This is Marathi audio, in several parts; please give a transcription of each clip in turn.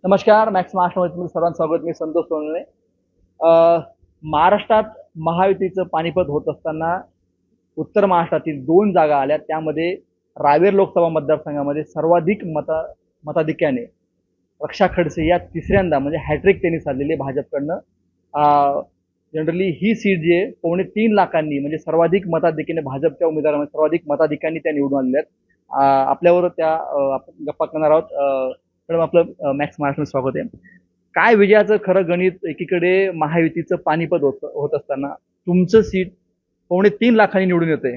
नमस्कार. मॅक्स महाराष्ट्रामध्ये तुमचं सर्वांचं स्वागत. मी संतोष सोनवणे. अ, महाराष्ट्रात महायुतीचं पानिपत होत असताना उत्तर महाराष्ट्रातील 2 जागा आल्या. त्यामध्ये रावेर लोकसभा मतदारसंघामध्ये सर्वाधिक मताधिक्याने रक्षा खडसे या तिसऱ्यांदा म्हणजे हॅट्रिक त्यांनी साधलेली आहे भाजपकडनं. जनरली ही सीट जी आहे 2.25 लाखांनी म्हणजे सर्वाधिक मताधिक्याने भाजपच्या उमेदवारांमध्ये सर्वाधिक मताधिक्यांनी त्या निवडून आलेल्या आहेत. आपल्यावर आपण गप्पा करणार आहोत. मॅडम, आपलं मॅक्स महाराष्ट्रात स्वागत आहे. काय विजयाचं खरं गणित? एकीकडे महायुतीचं पानिपत होत असताना तुमचं सीट 2.25 लाखांनी निवडून येते.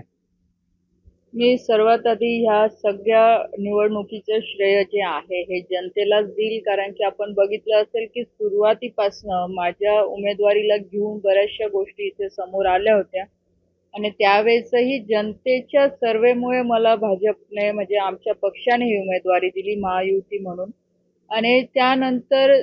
मी सर्वात आधी ह्या सगळ्या निवडणुकीचं श्रेय जे आहे हे जनतेलाच देईल, कारण की आपण बघितलं असेल की सुरुवातीपासनं माझ्या उमेदवारीला घेऊन बऱ्याचशा गोष्टी इथे समोर आल्या होत्या आणि त्यावेळेसही जनतेच्या सर्वेमुळे मला भाजपने म्हणजे आमच्या पक्षाने ही उमेदवारी दिली महायुती म्हणून. आणि त्यानंतर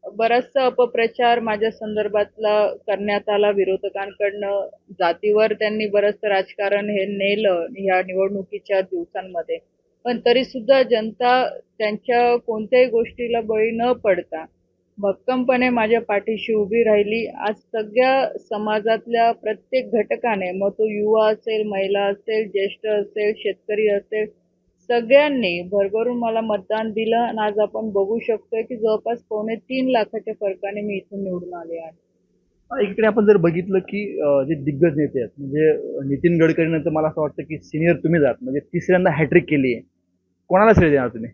बराचसा अपप्रचार माझ्या संदर्भातला करण्यात आला विरोधकांकडनं. जातीवर त्यांनी बरंचसं राजकारण हे नेलं ह्या निवडणुकीच्या दिवसांमध्ये, पण तरी सुद्धा जनता त्यांच्या कोणत्याही गोष्टीला बळी न पडता भक्कमपणे माझ्या पाठीशी उभी राहिली. आज सगळ्या समाजातल्या प्रत्येक घटकाने, मग तो युवा असेल, महिला असेल, ज्येष्ठ असेल, शेतकरी असेल, सगळ्यांनी भरभरून मला मतदान दिलं आणि आज आपण बघू शकतोय की जवळपास 2.25 लाखाच्या फरकाने मी इथून निवडून आले आहे. एकीकडे आपण जर बघितलं की जे दिग्गज नेते आहेत म्हणजे नितीन गडकरी नंतर मला असं वाटतं की सिनियर तुम्ही जात म्हणजे तिसऱ्यांदा हॅट्रिक केली आहे. कोणाला श्रेय देणार तुम्ही?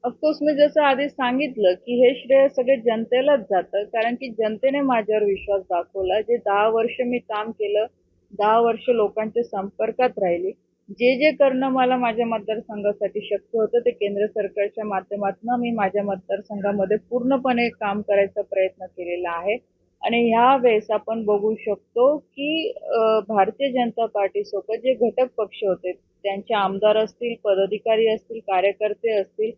ऑफकोर्स मी जसं आधी सांगितलं की हे श्रेय सगळे जनतेलाच जातं, कारण की जनतेने माझ्यावर विश्वास दाखवला. जे 10 वर्ष मी काम केलं, 10 वर्ष लोकांच्या संपर्कात राहिली, जे जे करणं मला माझ्या मतदारसंघासाठी शक्य होतं ते केंद्र सरकारच्या माध्यमातून मी माझ्या मतदारसंघामध्ये पूर्णपणे काम करायचा प्रयत्न केलेला आहे. आणि ह्या वेळेस आपण बघू शकतो की भारतीय जनता पार्टी सोबत जे घटक पक्ष होते त्यांचे आमदार असतील, पदाधिकारी असतील, कार्यकर्ते असतील,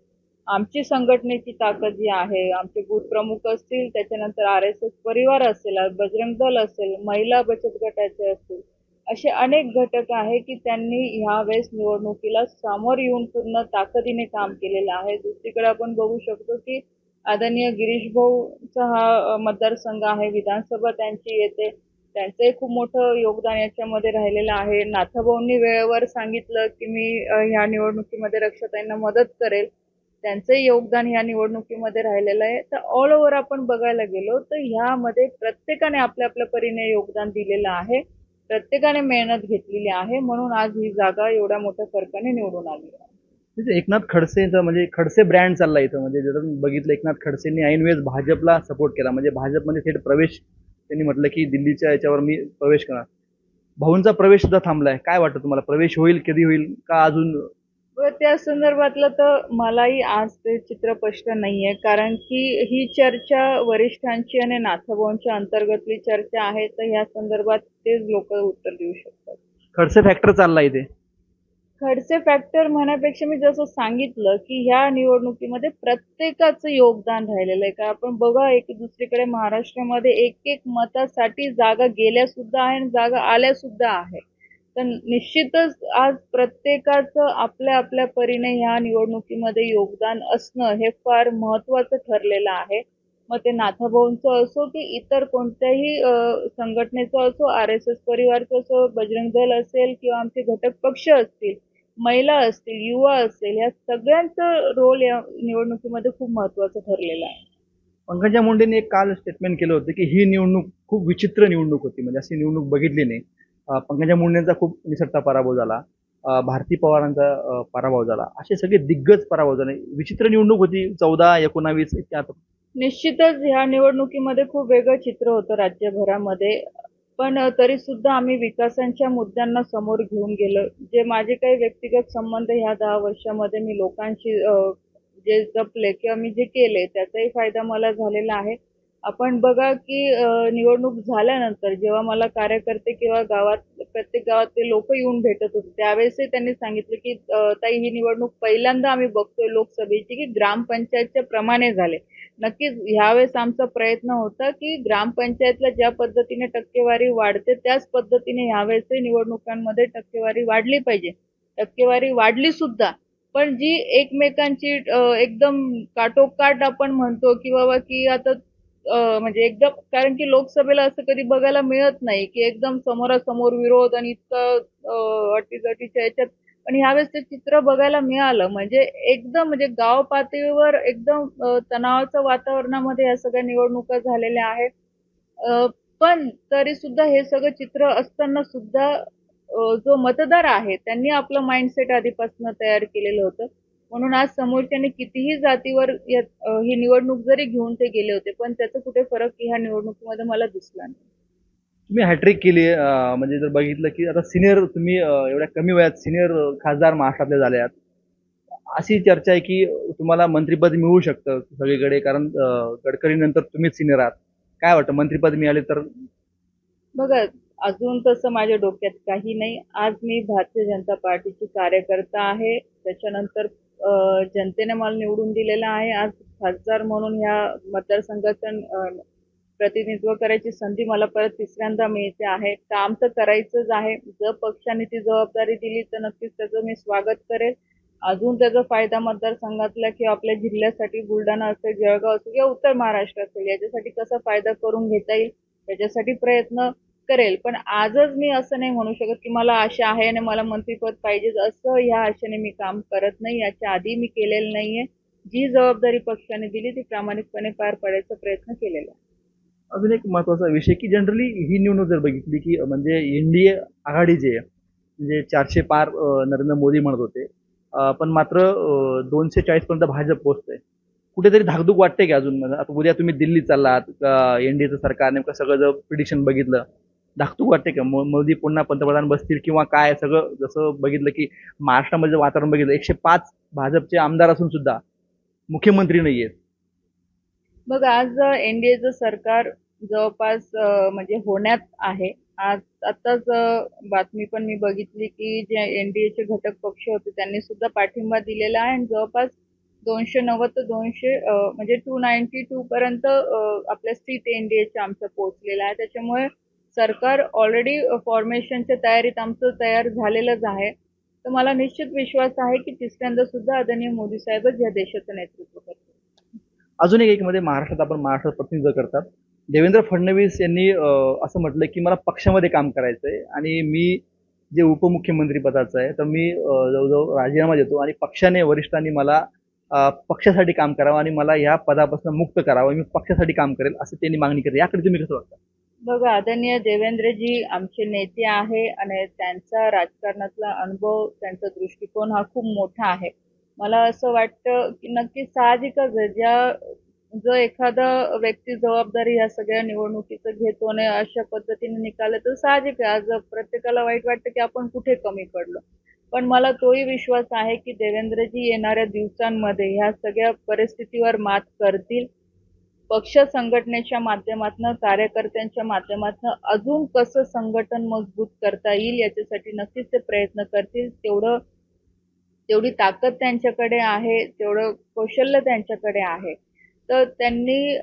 आमची संघटनेची ताकद जी आहे, आमचे बूथ प्रमुख असतील, त्याच्यानंतर RSS परिवार असेल, बजरंग दल असेल, महिला बचत गटाचे असतील, असे अनेक घटक आहे की त्यांनी ह्या वेळेस निवडणुकीला सामोर येऊन पूर्ण ताकदीने काम केलेलं आहे. दुसरीकडे आपण बघू शकतो की आदरणीय गिरीश भाऊचा हा मतदारसंघ आहे, विधानसभा त्यांची येते, त्यांचंही खूप मोठं योगदान याच्यामध्ये राहिलेलं आहे. नाथाभाऊंनी वेळेवर सांगितलं की मी ह्या निवडणुकीमध्ये रक्षाताईंना मदत करेल, त्यांचंही योगदान ह्या निवडणुकीमध्ये राहिलेलं आहे. तर ऑल ओव्हर आपण बघायला गेलो तर ह्यामध्ये प्रत्येकाने आपल्या आपल्या परीने योगदान दिलेलं आहे, प्रत्येकाने मेहनत घेतलेली आहे, म्हणून आज ही जागा एवढ्या मोठ्या फरकाने निवडून आली आहे. म्हणजे एकनाथ खडसेंचा म्हणजे खडसे ब्रँड चालला इथं. म्हणजे जर बघितलं एकनाथ खडसेंनी ऐनवेळेस भाजपला सपोर्ट केला. म्हणजे भाजपमध्ये थेट प्रवेश त्यांनी म्हटलं की दिल्लीच्या याच्यावर मी प्रवेश करणार. भाऊंचा प्रवेश सुद्धा थांबलाय. काय वाटतं तुम्हाला? प्रवेश होईल, कधी होईल का अजून? व त्या संदर्भातलं तर मलाही आज ते चित्र स्पष्ट नाहीये, कारण की ही चर्चा वरिष्ठांची आणि नाथाभाऊंच्या अंतर्गतली चर्चा आहे, तर ह्या संदर्भात तेच लोक उत्तर देऊ शकतात. खडसे फॅक्टर चाललाय इथे. खडसे फॅक्टर म्हणण्यापेक्षा मी जसं सांगितलं की ह्या निवडणुकीमध्ये प्रत्येकाचं योगदान राहिलेलं आहे. का आपण बघा, एक दुसरीकडे महाराष्ट्रामध्ये एक एक मतासाठी जागा गेल्या सुद्धा आहे आणि जागा आल्या सुद्धा आहे. तर निश्चितच आज प्रत्येकाचं आपल्या आपल्या परीने ह्या निवडणुकीमध्ये योगदान असणं हे फार महत्वाचं ठरलेलं आहे. मग ते नाथाभाऊंचं असो की इतर कोणत्याही संघटनेचं असो, RSS परिवारचं असो, बजरंग दल असेल किंवा आमचे घटक पक्ष असतील, महिला असतील, युवा असेल, या सगळ्यांचं रोल या निवडणुकीमध्ये खूप महत्वाचं ठरलेलं आहे. पंकजा मुंडेंनी एक काल स्टेटमेंट केलं होतं की ही निवडणूक खूप विचित्र निवडणूक होती. म्हणजे अशी निवडणूक बघितली नाही. पंकजा मुंडेंचा खूप निसटता पराभव झाला. भारती पवारांचा पराभव झाला. असे सगळे दिग्गज पराभव झाले. विचित्र निवडणूक होती. 14, 19 इतक्या. निश्चितच ह्या निवडणुकीमध्ये खूप वेगळं चित्र होतं राज्यभरामध्ये, पण तरी सुद्धा आम्ही विकासाच्या मुद्द्यांना समोर घेऊन गेलो. जे माझे काही व्यक्तिगत संबंध ह्या 10 वर्षामध्ये मी लोकांशी जे जपले किंवा मी जे केले त्याचाही फायदा मला झालेला आहे. आपण बघा की निवडणूक झाल्यानंतर जेव्हा मला कार्यकर्ते किंवा प्रत्येक गावातले लोक येऊन भेटत होते, त्यावेळेसही त्यांनी सांगितलं की ताई, ही निवडणूक पहिल्यांदा आम्ही बघतोय लोकसभेची की ग्रामपंचायतच्या प्रमाणे झाले. नक्कीच ह्यावेळेस आमचा प्रयत्न होता की ग्रामपंचायतला ज्या पद्धतीने टक्केवारी वाढते त्याच पद्धतीने ह्यावेळेसही निवडणुकांमध्ये टक्केवारी वाढली पाहिजे. टक्केवारी वाढली सुद्धा, पण जी एकमेकांची एकदम काठोकाठ आपण म्हणतो की बाबा की आता म्हणजे एकदम, कारण की लोकसभेला असं कधी बघायला मिळत नाही की एकदम समोरासमोर विरोध आणि इतकं अटीतटीच्या याच्यात. पण ह्यावेळेस ते चित्र बघायला मिळालं, म्हणजे एकदम म्हणजे गाव पातळीवर एकदम तणावाच्या वातावरणामध्ये या सगळ्या निवडणुका झालेल्या आहेत. अ, पण तरी सुद्धा हे सगळं चित्र असताना सुद्धा जो मतदार आहे त्यांनी आपलं माइंडसेट आधीपासून तयार केलेलं होतं. म्हणून आज समोरच्याने कितीही जातीवर ही निवडणूक जरी घेऊन ते गेले होते, पण त्याचा कुठे फरक ह्या निवडणुकीमध्ये मला दिसला नाही. तुम्ही हॅट्रिक केली म्हणजे जर बघितलं की आता सिनियर तुम्ही एवढ्या कमी वयात सिनियर खासदार महाराष्ट्रातले झाले आहात. अशी चर्चा आहे की तुम्हाला मंत्रिपद मिळू शकतं सगळीकडे, कारण गडकरी नंतर तुम्हीच सिनियर आहात. काय वाटतं, मंत्रिपद मिळाले तर? बघा, अजून तसं माझ्या डोक्यात काही नाही. आज मी भारतीय जनता पार्टीची कार्यकर्ता आहे. त्याच्यानंतर जनतेने मला निवडून दिलेलं आहे. आज खासदार म्हणून ह्या मतदारसंघाचं प्रतिनिधित्व करायची संधी मला परत तिसऱ्यांदा मिळते आहे. काम तर करायचंच आहे. जर पक्षाने ती जबाबदारी दिली तर नक्कीच त्याचं मी स्वागत करेल. अजून त्याचा फायदा मतदारसंघातल्या किंवा आपल्या जिल्ह्यासाठी बुलढाणा असेल, जळगाव असेल किंवा उत्तर महाराष्ट्र असेल, याच्यासाठी कसा फायदा करून घेता येईल त्याच्यासाठी प्रयत्न करेल. पण आजच मी असं नाही म्हणू शकत की मला आशा आहे आणि मला मंत्रिपद पाहिजे, असं ह्या आशेने मी काम करत नाही. याच्या आधी मी केलेलं नाहीये. जी जबाबदारी पक्षाने दिली ती प्रामाणिकपणे पार पाडायचा प्रयत्न केलेला आहे. अजून एक महत्वाचा विषय की जनरली ही निवडणूक जर बघितली की म्हणजे एनडीए आघाडी जी आहे, म्हणजे 400 पार नरेंद्र मोदी म्हणत होते, पण मात्र 240 पर्यंत भाजप पोहोचतंय. कुठेतरी धाकधूक वाटते की अजून? म्हणजे आता उद्या तुम्ही दिल्लीत चाललात, एनडीएचं सरकार नेमकं सगळं जर प्रिडिक्शन बघितलं, धाकधूक वाटते का मोदी पुन्हा पंतप्रधान बसतील किंवा काय? सगळं जसं बघितलं की महाराष्ट्रामध्ये वातावरण बघितलं, 105 भाजपचे आमदार असून सुद्धा मुख्यमंत्री नाहीयेत. बघ, आज एनडीएचं सरकार जवळपास म्हणजे होण्यात आहे. आज आताच बातमी पण मी बघितली की जे एनडीएचे घटक पक्ष होते त्यांनी सुद्धा पाठिंबा दिलेला आहे आणि जवळपास 290 ते 200 म्हणजे 292 पर्यंत आपल्या सीट एनडीएच्या आमच्या पोहोचलेल्या आहे. त्याच्यामुळे सरकार ऑलरेडी फॉर्मेशनच्या तयारीत आमचं तयार झालेलंच आहे. तर मला निश्चित विश्वास आहे की तिसऱ्यांदा सुद्धा आदरणीय मोदी साहेबच या देशाचं नेतृत्व करतील. अजून एक मध्ये महाराष्ट्रात आपण महाराष्ट्रात प्रतिनिधित्व करतात. देवेंद्र फडणवीस यांनी असं म्हटलं की मला पक्षामध्ये काम करायचंय आणि मी जे उपमुख्यमंत्री पदाचं आहे तर मी जवळजवळ राजीनामा देतो आणि पक्षाने वरिष्ठांनी मला पक्षासाठी काम करावं आणि मला या पदापासून मुक्त करावं, मी पक्षासाठी काम करेल असं त्यांनी मागणी केली. याकडे तुम्ही कसं वाटतं? बघा, आदरणीय देवेंद्रजी आमचे नेते आहे आणि त्यांचा राजकारणातला अनुभव, त्यांचा दृष्टिकोन हा खूप मोठा आहे. मला असं वाटतं की नक्की साहजिकच आहे, जो एखादा व्यक्ती जबाबदारी या सगळ्या निवडणुकीचं घेतो आणि अशा पद्धतीने निकाल तर साहजिक आहे. आज प्रत्येकाला वाईट वाटतं की आपण कुठे कमी पडलो. पण मला तोही विश्वास आहे की देवेंद्रजी येणाऱ्या दिवसांमध्ये ह्या सगळ्या परिस्थितीवर मात करतील. पक्ष संघटनेच्या माध्यमातून, कार्यकर्त्यांच्या माध्यमातून अजून कसं संघटन मजबूत करता येईल याच्यासाठी नक्कीच ते प्रयत्न करतील. तेवढी ताकद त्यांच्याकडे आहे, तेवढं कौशल्य त्यांच्याकडे आहे. तर त्यांनी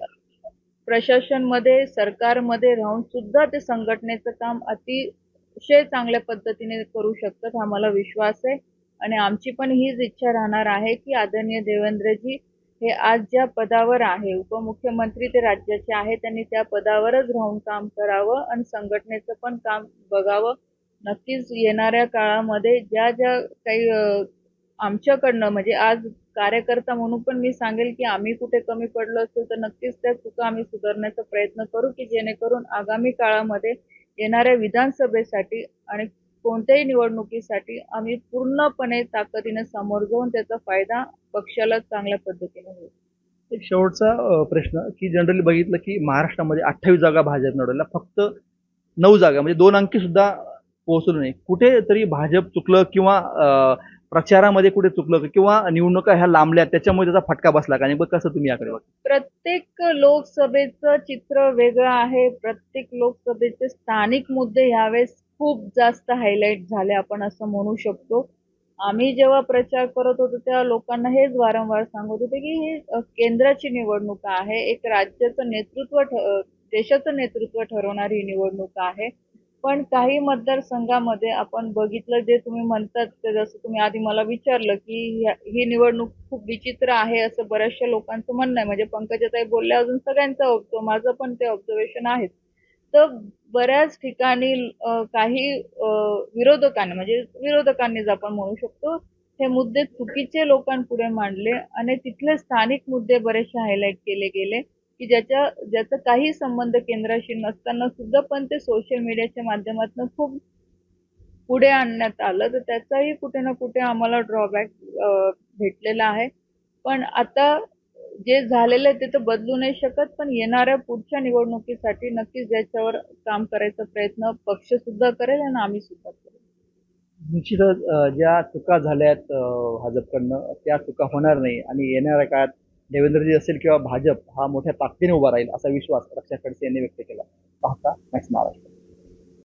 प्रशासनमध्ये, सरकारमध्ये राहून सुद्धा ते संघटनेचं काम अतिशय चांगल्या पद्धतीने करू शकतात, हा मला विश्वास आहे. आणि आमची पण हीच इच्छा राहणार आहे की आदरणीय देवेंद्रजी हे आज ज्या पदावर आहे, उपमुख्यमंत्री ते राज्याचे आहे, त्यांनी त्या पदावरच राहून काम करावं आणि संघटनेचं पण काम बघावं. नक्कीच येणाऱ्या काळामध्ये ज्या ज्या काही आमच्याकडनं म्हणजे आज कार्यकर्ता म्हणून पण मी सांगेल की आम्ही कुठे कमी पडलो असेल तर नक्कीच त्या चुका आम्ही सुधारण्याचा प्रयत्न करू की जेणेकरून आगामी काळामध्ये येणाऱ्या विधानसभेसाठी आणि कोणत्याही निवडणुकीसाठी आम्ही पूर्णपणे ताकदीने समोर जाऊन त्याचा फायदा पक्षाला चांगल्या पद्धतीने होईल. एक शेवटचा प्रश्न की जनरली बघितलं की महाराष्ट्रामध्ये 28 जागा भाजप निवडल्या, फक्त 9 जागा म्हणजे 2 अंकी सुद्धा पोहोचलो नाही. कुठेतरी भाजप चुकलं किंवा प्रचारामध्ये कुठे चुकलं किंवा निवडणुका ह्या लांबल्या त्याच्यामुळे त्याचा फटका बसला का? नेमकं कसं तुम्ही याकडे बघता? प्रत्येक लोकसभेचं चित्र वेगळं आहे. प्रत्येक लोकसभेचे स्थानिक मुद्दे यावेळेस खूप जास्त हायलाइट झाले, आपण असं म्हणू शकतो. आम्ही जेव्हा प्रचार करत होतो तेव्हा लोकांना हेच वारंवार सांगत होते की ही केंद्राची निवडणूक आहे. एक राज्याचं नेतृत्व देशाचं नेतृत्व ठरवणारी ही निवडणूक आहे. पण काही मतदारसंघामध्ये आपण बघितलं, जे तुम्ही म्हणतात ते, जसं तुम्ही आधी मला विचारलं, की ही निवडणूक खूप विचित्र आहे असं बऱ्याचशा लोकांचं म्हणणं आहे. म्हणजे पंकजाताई बोलल्या अजून सगळ्यांचं माझं पण ते ऑब्झर्वेशन आहेच. तर बऱ्याच ठिकाणी काही विरोधकांनी, म्हणजे विरोधकांनीच आपण म्हणू शकतो, हे मुद्दे चुकीचे लोकांपुढे मांडले आणि तिथले स्थानिक मुद्दे बरेचसे हायलाईट केले गेले, की ज्याचा काही संबंध केंद्राशी नसताना सुद्धा पण ते सोशल मीडियाच्या माध्यमातून खूप पुढे आणण्यात आलं. तर त्याचाही कुठे ना कुठे आम्हाला ड्रॉबॅक भेटलेला आहे. पण आता जे झालेलं आहे ते तर बदलू नाही शकत, पण येणाऱ्या पुढच्या निवडणुकीसाठी नक्कीच याच्यावर काम करायचा प्रयत्न पक्ष सुद्धा करेल आणि आम्ही सुद्धा करू. निश्चितच ज्या चुका झाल्यात भाजपकडनं त्या चुका होणार नाही आणि येणाऱ्या काळात देवेंद्रजी असेल किंवा भाजप हा मोठ्या ताकदीने उभा राहील असा विश्वास रक्षा खडसे यांनी व्यक्त केला. पाहता मॅक्स महाराष्ट्र.